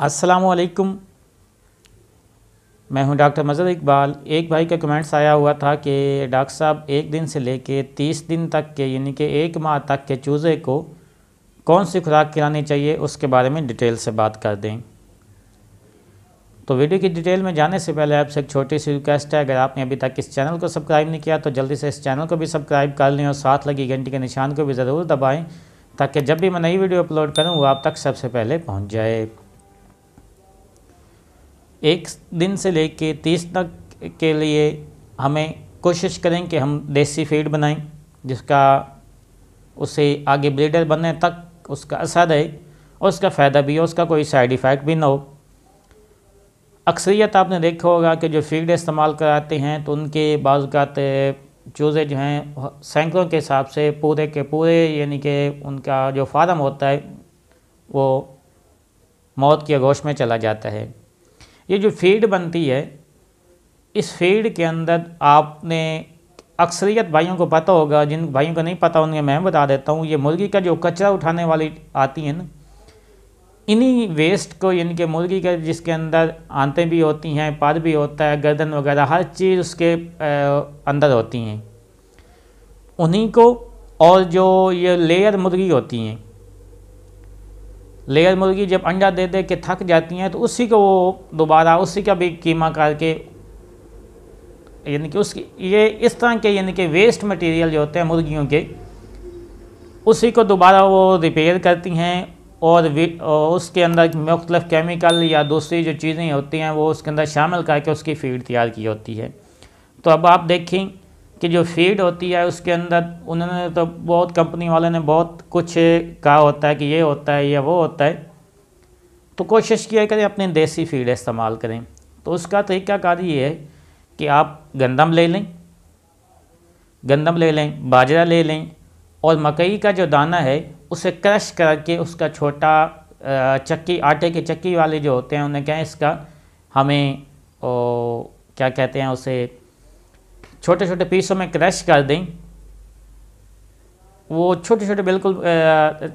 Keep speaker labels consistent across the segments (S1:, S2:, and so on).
S1: अस्सलामुअलैकुम, मैं हूं डॉक्टर मज़हर इकबाल। एक भाई का कमेंट्स आया हुआ था कि डॉक्टर साहब 1 दिन से लेके 30 दिन तक के यानी कि 1 माह तक के चूज़े को कौन सी खुराक खिलानी चाहिए, उसके बारे में डिटेल से बात कर दें। तो वीडियो की डिटेल में जाने से पहले आपसे एक छोटी सी रिक्वेस्ट है, अगर आपने अभी तक इस चैनल को सब्सक्राइब नहीं किया तो जल्दी से इस चैनल को भी सब्सक्राइब कर लें और साथ लगी घंटी के निशान को भी ज़रूर दबाएँ ताकि जब भी मैं नई वीडियो अपलोड करूँ वो आप तक सबसे पहले पहुँच जाए। 1 दिन से लेके 30 तक के लिए हमें कोशिश करें कि हम देसी फीड बनाएं जिसका उसे आगे ब्रीडर बनने तक उसका असर रहे और उसका फ़ायदा भी हो, उसका कोई साइड इफ़ेक्ट भी ना हो। अक्सरियत आपने देखा होगा कि जो फीड इस्तेमाल कराते हैं तो उनके बाज़ात चूज़े जो हैं सैकड़ों के हिसाब से पूरे के पूरे यानी कि उनका जो फार्म होता है वो मौत की आगोश में चला जाता है। ये जो फीड बनती है, इस फीड के अंदर आपने अक्सरियत भाइयों को पता होगा, जिन भाइयों को नहीं पता उन्हें मैं बता देता हूँ। ये मुर्गी का जो कचरा उठाने वाली आती है ना, इन्हीं वेस्ट को यानी कि मुर्गी का जिसके अंदर आंतें भी होती हैं, पर भी होता है, गर्दन वगैरह हर चीज़ उसके अंदर होती हैं, उन्हीं को और जो ये लेयर मुर्गी होती हैं, लेयर मुर्गी जब अंडा दे दे के थक जाती हैं तो उसी को वो दोबारा उसी का भी कीमा करके यानी कि उसकी ये इस तरह के यानी कि वेस्ट मटेरियल जो होते हैं मुर्गियों के, उसी को दोबारा वो रिपेयर करती हैं और उसके अंदर मुख्तलिफ केमिकल या दूसरी जो चीज़ें होती हैं वो उसके अंदर शामिल करके उसकी फीड तैयार की होती है। तो अब आप देखें कि जो फीड होती है उसके अंदर उन्होंने तो बहुत कंपनी वाले ने बहुत कुछ कहा होता है कि ये होता है या वो होता है, तो कोशिश किया करें अपनी देसी फीड इस्तेमाल करें। तो उसका तरीक़ाकार ये है कि आप गंदम ले लें, बाजरा ले लें और मकई का जो दाना है उसे क्रश करके उसका छोटा चक्की, आटे की चक्की वाले जो होते हैं उन्हें कहें इसका हमें क्या कहते हैं, उसे छोटे छोटे पीसों में क्रश कर दें। वो छोटे छोटे बिल्कुल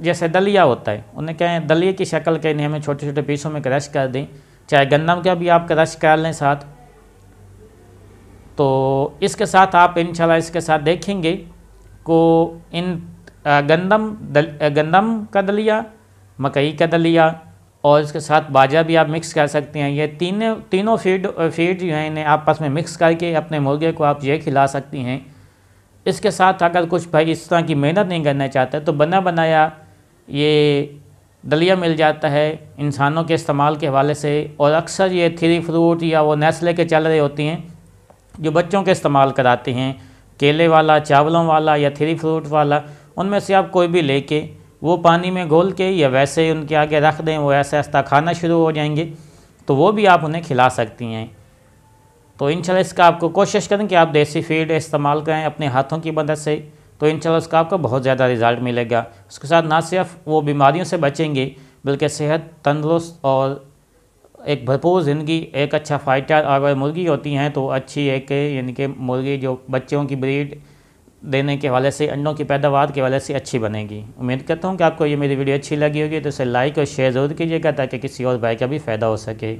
S1: जैसे दलिया होता है, उन्हें कहें दलिए की शक्ल के हमें छोटे छोटे पीसों में क्रश कर दें, चाहे गंदम का भी आप क्रश कर लें साथ। तो इसके साथ आप इंशाल्लाह इसके साथ देखेंगे को इन गंदम का दलिया, मकई का दलिया और इसके साथ बाजरा भी आप मिक्स कर सकते हैं। ये तीनों फीड जो हैं इन्हें आपस में मिक्स करके अपने मुर्गे को आप ये खिला सकती हैं। इसके साथ अगर कुछ भाई इस तरह की मेहनत नहीं करना चाहते तो बना बनाया ये दलिया मिल जाता है इंसानों के इस्तेमाल के हवाले से, और अक्सर ये 3 फ्रूट या वो नेस्ले के चल रहे होती हैं जो बच्चों के इस्तेमाल कराते हैं, केले वाला, चावलों वाला या 3 फ्रूट वाला, उनमें से आप कोई भी लेके वो पानी में घोल के या वैसे ही उनके आगे रख दें, वो ऐसा ऐसा खाना शुरू हो जाएंगे, तो वो भी आप उन्हें खिला सकती हैं। तो इंशाल्लाह इसका आपको कोशिश करें कि आप देसी फीड इस्तेमाल करें अपने हाथों की मदद से, तो इंशाल्लाह उसका आपको बहुत ज़्यादा रिज़ल्ट मिलेगा। उसके साथ ना सिर्फ वो बीमारियों से बचेंगे बल्कि सेहत, तंदुरुस्त और एक भरपूर ज़िंदगी, एक अच्छा फाइटर। अगर मुर्गी होती हैं तो अच्छी एक यानी कि मुर्गी जो बच्चों की ब्रीड देने के हवाले से, अंडों की पैदावार के हवाले से अच्छी बनेगी। उम्मीद करता हूँ कि आपको ये मेरी वीडियो अच्छी लगी होगी, तो इसे लाइक और शेयर ज़रूर कीजिएगा ताकि किसी और भाई का भी फ़ायदा हो सके।